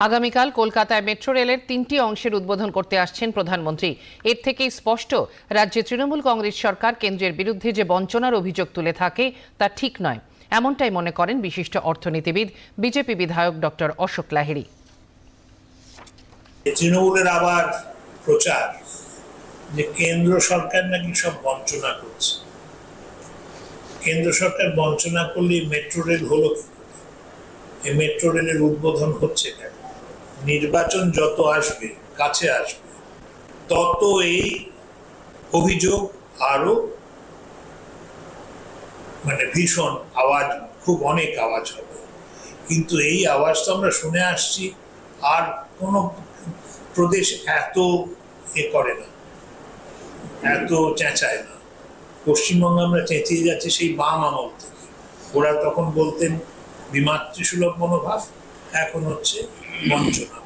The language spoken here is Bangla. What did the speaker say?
আগামীকাল কলকাতায় মেট্রো রেলের 3টি অংশের উদ্বোধন করতে আসছেন প্রধানমন্ত্রী। এর থেকেই স্পষ্ট, রাজ্যে তৃণমূল কংগ্রেস সরকার কেন্দ্রের বিরুদ্ধে যে বঞ্চনার অভিযোগ তুলে থাকে তা ঠিক নয়, এমনটাই মনে করেন বিশিষ্ট অর্থনীতিবিদ বিজেপি বিধায়ক ডক্টর অশোক লাহিড়ী। তৃণমূলের আবার প্রচার যে কেন্দ্র সরকার নাকি সব বঞ্চনা করছে। কেন্দ্র সরকার বঞ্চনা করলে মেট্রো রেল হলো কি করে? এই মেট্রো রেলের উদ্বোধন হচ্ছে কেন? নির্বাচন যত আসবে, কাছে আসবে, তত এই অভিযোগ আরো ভীষণ আওয়াজ, খুব অনেক আওয়াজ হবে। কিন্তু এই আওয়াজ তো আমরা শুনে আসছি, আর কোন প্রদেশ এত করে না, এত চেঁচায় না। পশ্চিমবঙ্গে আমরা চেঁচিয়ে যাচ্ছি সেই বাম আমল থেকে। ওরা তখন বলতেন বিমাতৃসুলভ মনোভাব, এখন হচ্ছে বঞ্চনা।